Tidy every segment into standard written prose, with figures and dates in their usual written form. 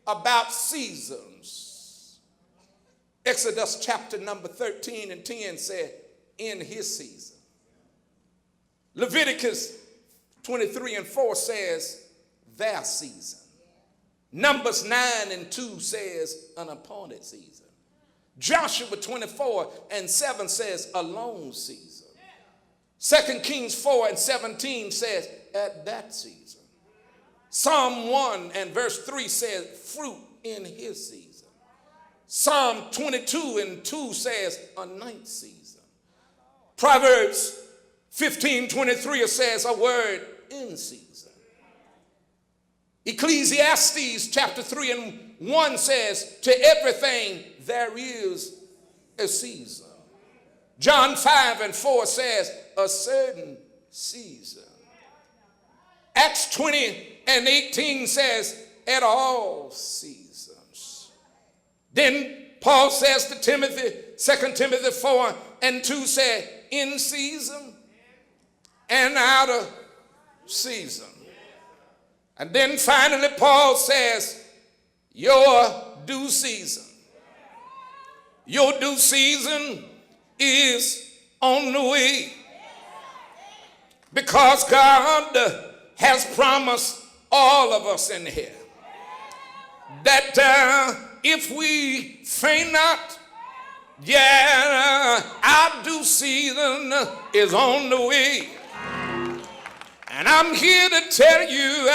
about seasons. Exodus chapter number 13 and 10 said, in his season. Leviticus 23 and 4 says, their season. Numbers 9 and 2 says, an appointed season. Joshua 24 and 7 says, a long season. 2 Kings 4 and 17 says, at that season. Psalm 1 and verse 3 says, fruit in his season. Psalm 22 and 2 says, a ninth season. Proverbs 15:23 says, a word in season. Ecclesiastes chapter 3 and 1 says, to everything there is a season. John 5 and 4 says, a certain season. Acts 20 and 18 says, at all seasons. Then Paul says to Timothy, 2 Timothy 4 and 2 said, in season and out of season. And then finally Paul says, your due season. Your due season is on the way. Because God has promised all of us in here that if we faint not, our due season is on the way. And I'm here to tell you,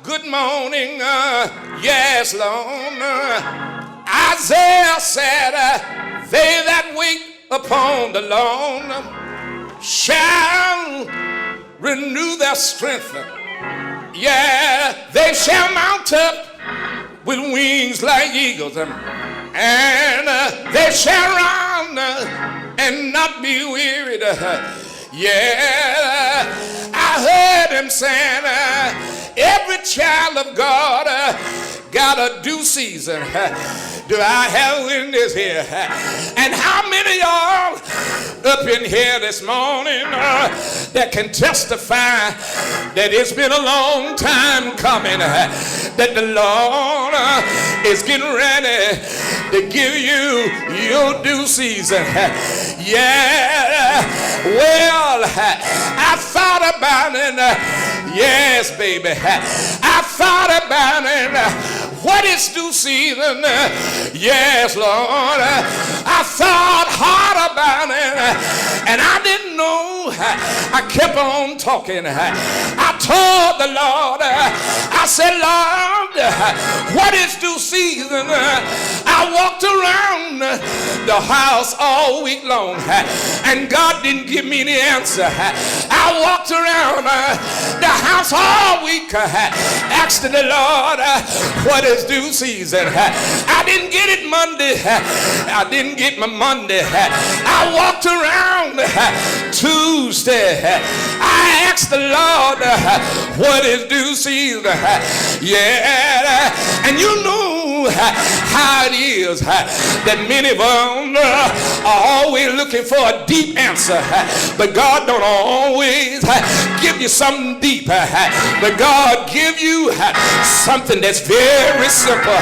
good morning, yes, Lord. Isaiah said, they that wait upon the Lord shall renew their strength. Yeah, they shall mount up with wings like eagles. And they shall run and not be wearied. Yeah, I heard him saying, every child of God got a due season. Do I have witness here? And how many y'all up in here this morning that can testify that it's been a long time coming, that the Lord is getting ready to give you your due season? Yeah, well, I thought about it. Yes, baby, I thought about it. What is due season? Yes, Lord. I thought hard about it, and I didn't know. I kept on talking. I told the Lord, I said, Lord, what is due season? I walked around the house all week long, and God didn't give me the answer. I walked around the house all week, asked the Lord, what is due season? I didn't get it Monday. I didn't get my Monday. I walked around Tuesday. I asked the Lord, what is due season? Yeah, and you know how it is that many of them are always looking for a deep answer, but God don't always give you something deep, but God give you something that's very simple.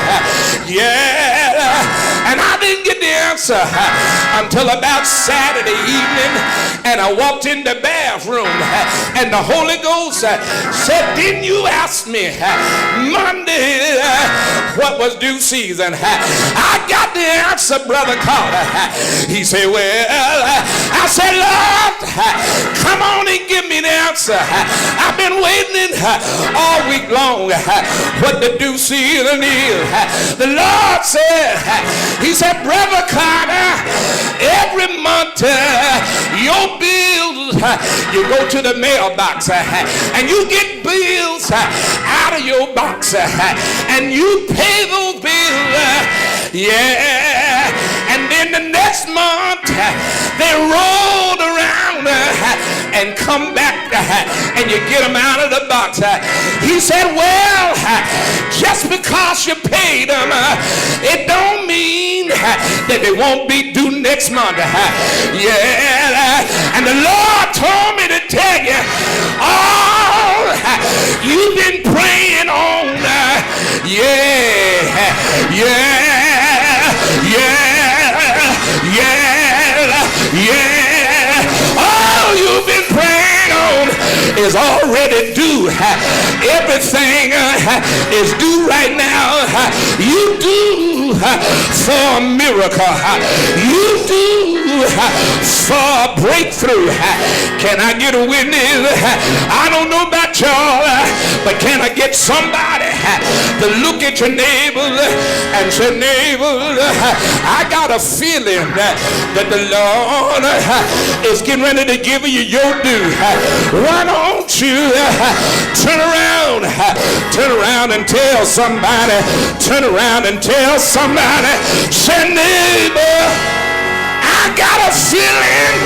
Yeah, and I didn't get the answer until about Saturday evening, and I walked in the bathroom, and the Holy Ghost said, didn't you ask me Monday what was due season? I got the answer, Brother Carter. He said, well, I said, Lord, come on and give me the answer. I've been waiting all week long what the due season is. The Lord said, he said, Brother Carter, every month your bills, you go to the mailbox and you get bills out of your box and you pay those bills. Yeah, and then the next month they roll around and come back and you get them out of the box. He said, well, just because you paid them, it don't mean that they won't be due next month. Yeah, and the Lord told me to tell you, all you've been praying on Yeah, yeah, yeah, yeah, yeah. All you've been praying on is already due. Everything is due right now. You do for a miracle. You do for a breakthrough. Can I get a witness? I don't know about y'all, but can I get somebody to look at your neighbor and say, neighbor, I got a feeling that the Lord is getting ready to give you your due. Why don't you turn around and tell somebody, say, neighbor, I got a feeling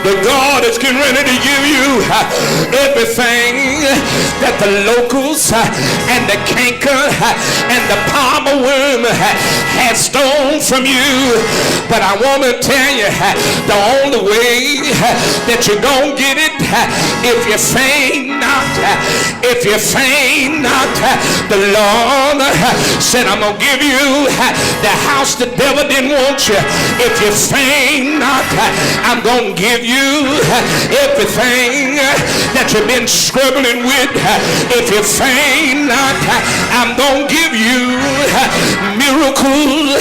that God is getting ready to give you everything that the locusts and the canker and the palmer worm has stolen from you. But I want to tell you, the only way that you're going to get it, if you faint not, the Lord said, I'm going to give you the house the devil didn't want you. If you faint not, I'm going to give you everything that you've been struggling with. If you faint not, I'm going to give you miracles.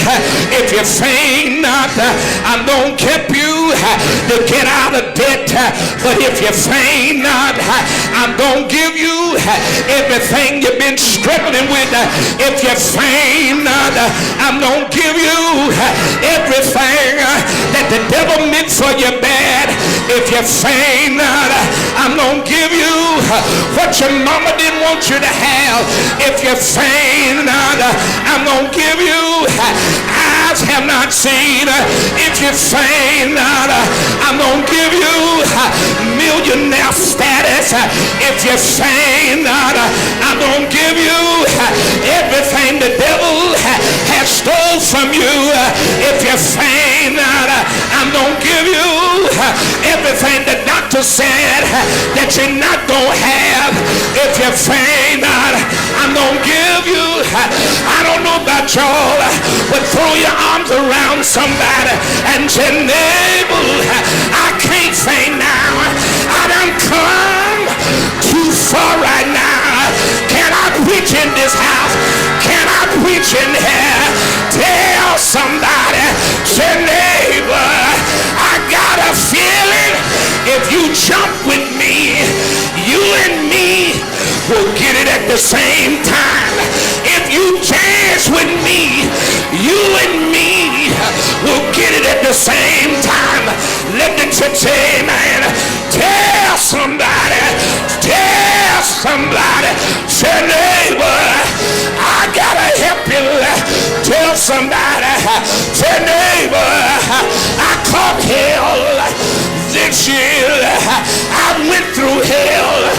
If you faint not, I'm going to help you to get out of debt. But if you faint not, I'm going to give you everything you've been struggling with. If you faint not, I'm going to give you everything that the devil meant for you bad. If you faint not, I'm going to give you what your mama didn't want you to have. If you faint not, I'm going to give you eyes have not seen. If you faint not, I'm going to give you millionaire status. If you faint not, I'm going to give you everything the devil has stole from you. If you faint not, I'm going to give you everything the doctor said that you're not going to have. If you faint not, I'm going to give you, I don't know about y'all, but throw your arms around somebody and say, neighbor, I can't faint now. I done come too far right now. Can I preach in this house? Can I preach in here? Tell somebody, say, neighbor, I got a feeling if you jump with me, you and me will get it at the same time. If you dance with me, you and me will get it at the same time. Let the church say, amen. Tell somebody, say, neighbor, I gotta help you. Tell somebody, say, neighbor, I caught hell this year. I went through hell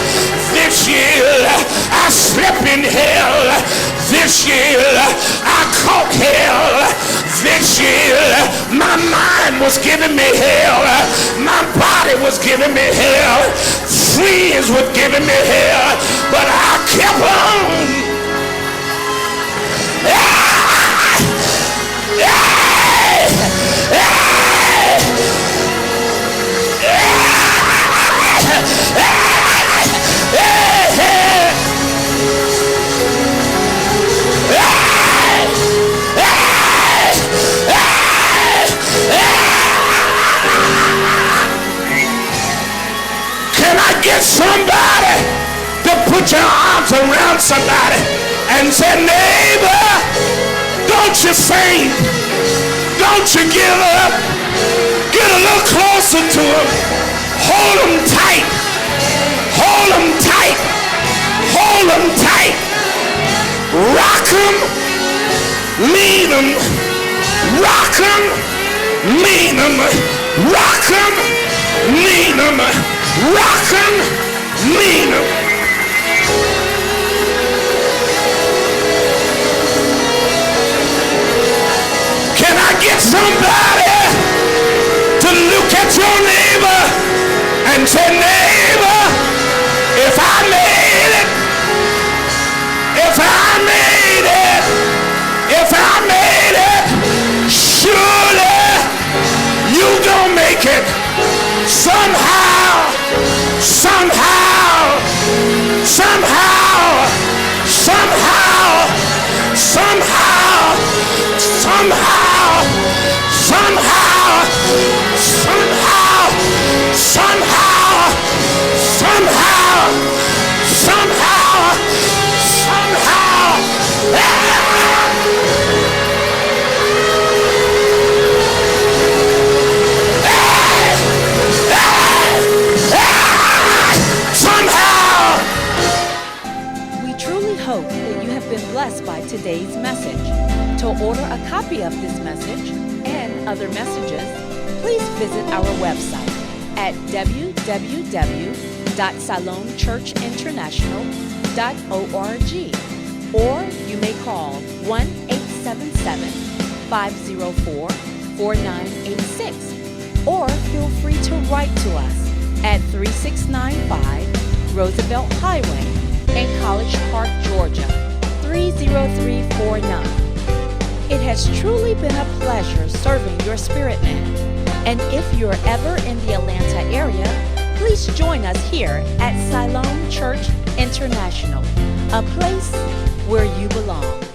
this year. I slept in hell this year. I caught hell this year. My mind was giving me hell. My body was giving me hell. Friends were giving me hell. But I kept on. Get somebody to put your arms around somebody and say, neighbor, don't you faint. Don't you give up. Get a little closer to them. Hold them tight. Hold them tight. Hold them tight. Rock them. Lean them. Rock them. Lean them. Rock them. Lean them. Rock 'em, lean 'em. Can I get somebody to look at your neighbor and say, neighbor, if I made it, today's message. To order a copy of this message and other messages, please visit our website at www.siloamchurchinternational.org, or you may call 1-877-504-4986, or feel free to write to us at 3695 Roosevelt Highway in College Park, Georgia, 30349. It has truly been a pleasure serving your spirit man. And if you're ever in the Atlanta area, please join us here at Siloam Church International, a place where you belong.